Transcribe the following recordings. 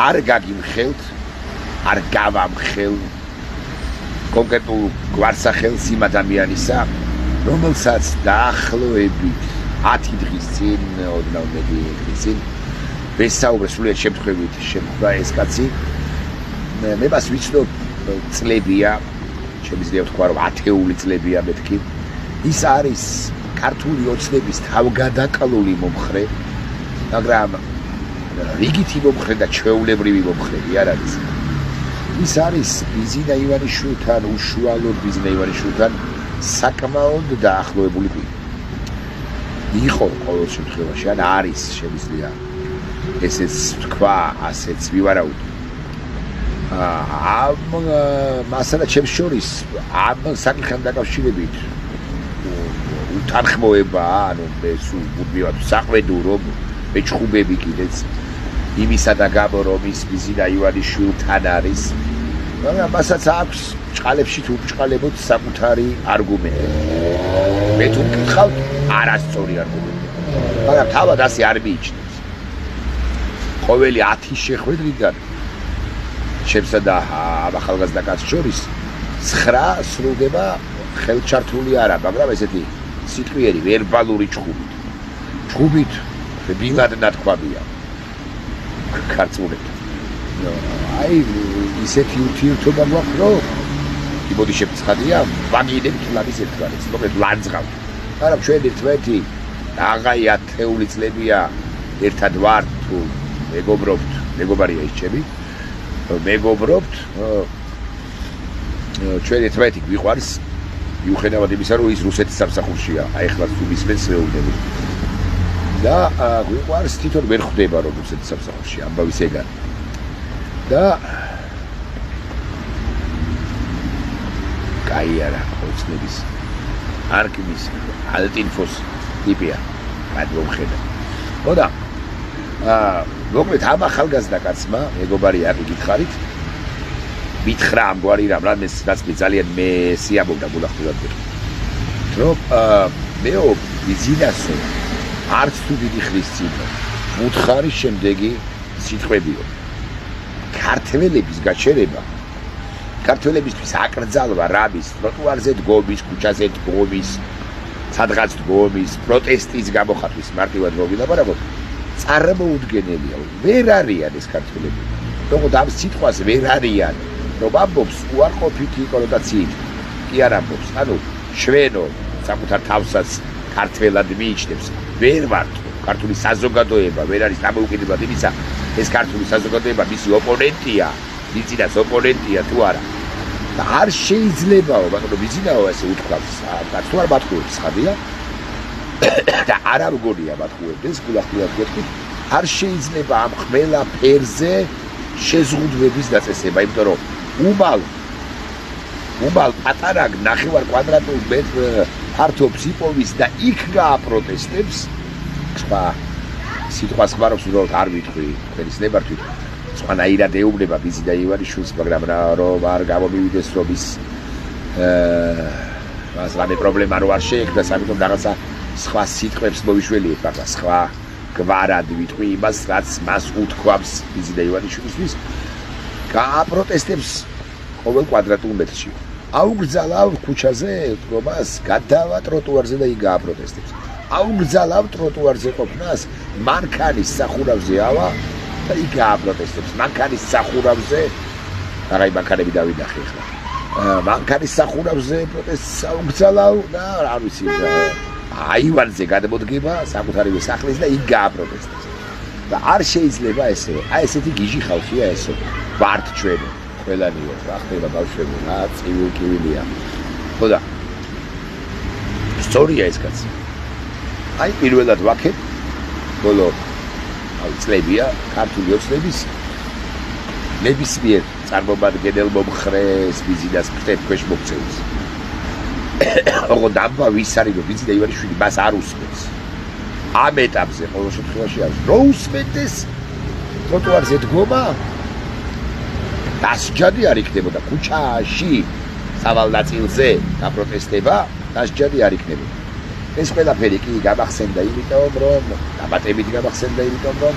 არ გაგიმხელთ, არ გავამხელ კონკრეტულ გვარსახელს იმ ადამიანისა, რომელსაც დაახლოებით 10 დღის წინ, ოდნავ მეტი დღის წინ ვესაუბრე სრულიად შემთხვევით შემხვდა ეს კაცი. მე მას ვიცნობ წლებია, შემიძლია ვთქვა რომ 10-ეული წლებია მეთქი. ის არის ქართული ოცნების თავგადაკლული მომხრე, მაგრამ რიგითი მომხრე და ჩვეულებრივი მომხრე არ არის. ის არის ბიზინა ივანიშვილთან, უშუალოდ ბიზინა ივანიშვილთან საკმაოდ დაახლოებული პირი. იყო ყოველ შემთხვევაში, ან არის შემიძლია ესეც თქვა, ასეც ვივარაუდო. მასალა ჩემს შორის ამ საკითხთან დაკავშირებით უთანხმოება, ანუ მე სულ მუდმივად საყვედურო მეჩხუბები კიდეც იმისა და გამო რომ ის ბიზინა ივანიშვილთან არის, მაგრამ მასაც აქვს ჭყალებში თუ ბრჭყალებოდ საკუთარი არგუმენტები. მე თუ მკითხავთ, არასწორი არგუმენტები, მაგრამ თავად ასე არ მიიჩნევს. ყოველი 10 შეხვედრიდან ჩემსა და ამ ახალგაზრდა კაცს შორის 9 სრულდება ხელჩართული არა, მაგრამ ესეთი სიტყვიერი ვერბალური ჭხუბით. ჭხუბით ბილად ნათქვამია. ქართულად. აი ისეთი ურთიერთობა გვაქვს, რომ იმოდი შეფცხადია, ვაგინებ თლანის ერთგვარეს, მოკლედ ლანძღავთ. მაგრამ ჩვენ ერთმანეთი აღაი 10-ეული წლებია ერთად ვართ თუ მეგობრობთ, მეგობარია ის ჩემი. მეგობრობთ, ჩვენ ერთმანეთი გვიყვარს, მიუხედავად იმისა, რომ ის რუსეთის სამსახურშია, აი ახლა თუ მისმენს მეუბნები. და გვიყვარს თვითონ ვერ ხვდება რომ რუსეთის სამსახურში ამბავის ეგარი. და კაი არა, ოცნების არქივის ალტინფოს ტიპია, გადმომხედა. ხოდა მოკლედ ამ ახალგაზრდა კაცმა, მეგობარი არ გითხარით, მითხრა ამგვარი რამ, რაც მე ძალიან მე სიამოვნდა გულახდილად ვიყო. რომ მეო ბიზინასო არც თუ დიდი ხნის წინ უთხარი შემდეგი სიტყვებიო. ქართველების გაჩერება, ქართველებისთვის აკრძალვა რამის, ტროტუარზე დგომის, ქუჩაზე დგომის, სადღაც დგომის, პროტესტის გამოხატვის მარტივად მოგილაპარაკოთ, წარმოუდგენელია. ვერ არიან ეს ქართველები. თუმცა ამ სიტყვას ვერ არიან, რომ ამბობს უარყოფითი კონოტაციით. კი არ ამბობს, ანუ შვენო საკუთარ თავსაც ქართველად მიიჩნევს. ვერ ვართ ქართული საზოგადოება, ვერ არის დამოუკიდებლად იმისა, ეს ქართული საზოგადოება მისი ოპონენტია, ბიზინას ოპონენტია თუ არა. და არ შეიძლებაო, ბატონო ბიზინაო ესე უთქვამს, თუ არ მათხოვებს ხადია და არ ამგონია მათხოვებდეს, გულახდილად გეტყვით, არ შეიძლება ამ ყველა ფერზე შეზღუდვების დაწესება, იმიტომ რომ უბალ პატარა ნახევარ კვადრატულ მეტრ ფართობს იპოვის და იქ გააპროტესტებს. სხვა სიტყვას ხმარობს უბრალოდ არ ვიტყვი, თქვენის ნებართვით. სხვანაირად ეუბნება ბიზინა ივანიშვილს, მაგრამ რომ არ გამომივიდეს რომ ის მას რამე პრობლემა რო არ შეექმნას, ამიტომ რაღაცა სხვა სიტყვებს მოვიშველიებ, მაგრამ სხვა გვარად ვიტყვი იმას, რაც მას უთქვამს ბიზინა ივანიშვილისთვის. გააპროტესტებს ყოველ კვადრატულ მეტრში. აუგზალავ ქუჩაზე დგომას, გადავა ტროტუარზე და იქ გააპროტესტებს. აუგზალავ ტროტუარზე ყოფნას, მანქანის სახურავზე ავა და იქ გააპროტესტებს. მანქანის სახურავზე, აღარ მანქანები დავინახე ახლა. მანქანის სახურავზე პროტესტს აუგზალავ და არ ვიცი, აივანზე გადმოდგება საკუთარი სახლის და იქ გააპროტესტებს. და არ შეიძლება ესე. აი ესეთი გიჟი ხალხია ესო. ვართ ჩვენ. ყველანიო, რა ხდება ბავშვებო, რა წივილკივილია. ხოდა. სწორია ეს კაცი. აი პირველად ვაქებ ბოლო წლებია ქართული ოცნების ნებისმიერ წარმომადგენელ მომხრეს ბიზინას ფრთქვეშ მოქცევის. ოღონდ ამბა ვის არის რომ ბიზინა ივანიშვილი მას არ უსმენს. ამ ეტაპზე ყოველ შემთხვევაში არის რო უსმენდეს ტროტუარზე დგომა დასჯადი არ იქნებოდა ქუჩაში სავალ ნაწილზე დაპროტესტება დასჯადი არ იქნებოდა. ეს ყველაფერი კი გამახსენდა იმიტომ რომ დამატებით გამახსენდა იმიტომ რომ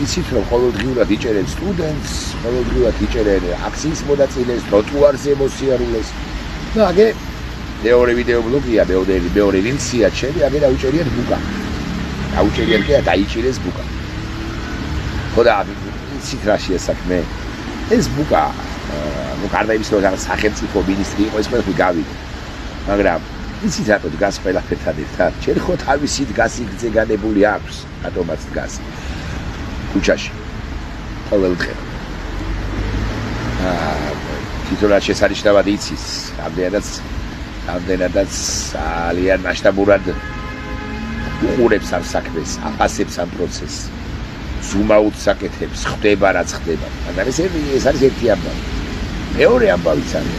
იცით რომ ყოველდღიურად იჭერენ სტუდენტს, ყოველდღიურად იჭერენ აქციის მონაწილეს, ტროტუარზე მოსიარულეს. და აგე მეორე ვიდეო ბლოგია, მეორე რინცია ჩემი, აგე დაუჭერიათ ბუკა. დაუჭერიათ კი დაიჭირეს ბუკა. ხოდა იცით რა შეასაქმე? ეს ბუკა გარდა იმის რომ რაღაც სახელმწიფო მინისტრი იყო, ეს ყველაფერი გავიგე. მაგრამ იცით რატო დგას ყველაფერთან ერთად? ჩვენ ხო თავისი დგას იგრძე განებული აქვს, რატომაც დგას ქუჩაში. ყოველდღე. თვითონ რაც შესანიშნავად იცის, რამდენადაც ძალიან მასშტაბურად უყურებს ამ საქმეს, აფასებს ამ პროცესს. ზუმაუts საკეთებს, ხდება რაც ხდება. მაგრამ ეს არის ერთი ამბავი. მეორე ამბავიც არის.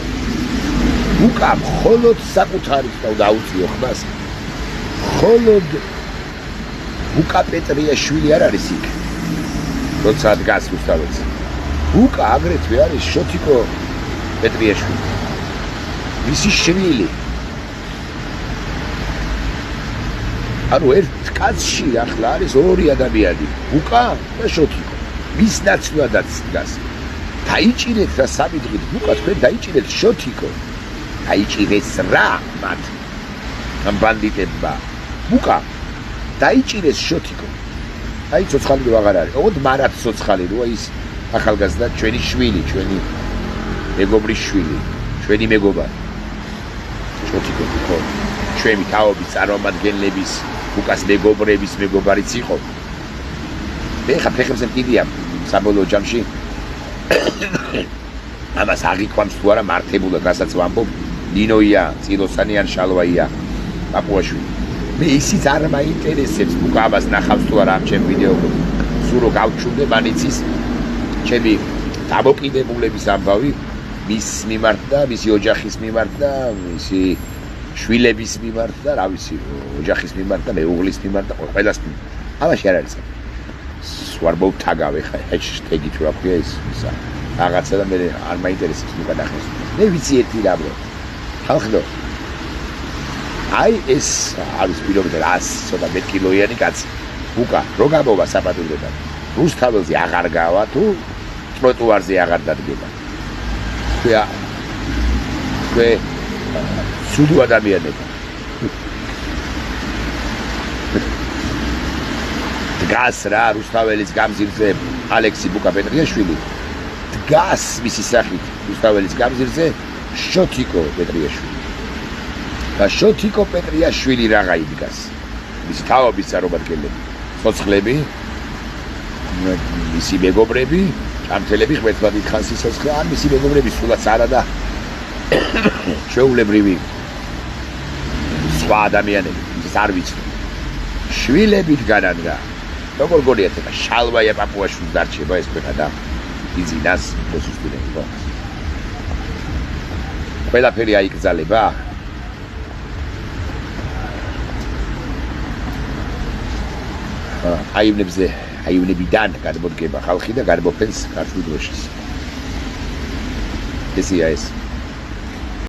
ბუკა მხოლოდ საკუთარი დაუწიო ხმას. მხოლოდ ბუკა პეტრიაშვილი არ არის იქ. როცა დგას რუსთაველს. ბუკა აგრეთვე არის შოთიკო პეტრიაშვილი. მისი შვილი. ანუ ერთ კაცში ახლა არის ორი ადამიანი, ბუკა და შოთიკო. მის ნაცვლადაც დგას. დაიჭირეთ რა სამი დღით ბუკა, თქვენ დაიჭირეთ შოთიკო. დაიჭირეს რა მათ ამ ბანდიტებმა. ბუკა დაიჭირეს შოთიკო. აი ცოცხალი რო აღარ არის. ოღონდ მარად ცოცხალი როა ის ახალგაზრდა ჩვენი შვილი, ჩვენი მეგობრის შვილი, ჩვენი მეგობარი. შოთიკო ხო ჩვენი თაობის წარმომადგენლების ბუკას მეგობრების მეგობარიც იყო. მე ხა ფეხებზე მკიდია საბოლოო ჯამში. ამას აღიქვამს თუ არა მართებულად, რასაც ვამბობ, ნინოია, წილოსანი ან შალვაია პაპუაშვილი. მე ისიც არ მაინტერესებს ბუკა ამას ნახავს თუ არა ამ ჩემ ვიდეოებში. სულ რო გავჩუნდე მან იცის ჩემი დამოკიდებულების ამბავი მის მიმართ და მისი ოჯახის მიმართ და მისი შვილების მიმართ და რა ვიცი ოჯახის მიმართ და მეუღლის მიმართ და ყველას მიმართ. ამაში არ არის. ვარ მოვთაგავ ხა ჰეშტეგი თუ რა ქვია ის რაღაცა და მე არ მაინტერესებს ბუკა ნახოს. მე ვიცი ერთი რამ რომ ხალხო აი ეს არის პირობითად 100 ცოტა მეტკილოიანი კაცი. ბუკა რო გამოვა საპატრულოდან. რუსთაველზე აღარ გავა თუ ტროტუარზე აღარ დადგება. თქვე სუდუ ადამიანები. დგას რა რუსთაველის გამზირზე ალექსი ბუკა პეტრიაშვილი. დგას მისი სახით რუსთაველის გამზირზე შოთიკო პეტრიაშვილი. და შოთიკო პეტრიაშვილი რაღა იდგას. მისი თაობის წარმომადგენლები, ცოცხლები, მისი მეგობრები, ჭამთელები ხვეთლად ითხანს სიცოცხლე, ან მისი მეგობრები სულაც არა და შეულებრივი სხვა ადამიანები, ის არ ვიცი. შვილები დგანან რა. როგორ გონიათ ეხა შალვაია პაპუაშვილს დარჩება ეს ქვეყანა და იძინას მოსუსტინები ხო? ყველაფერი აიკრძალება? აივნებიდან გადმოდგება ხალხი და გადმოფენს ქართულ დროშას. ესეა ეს.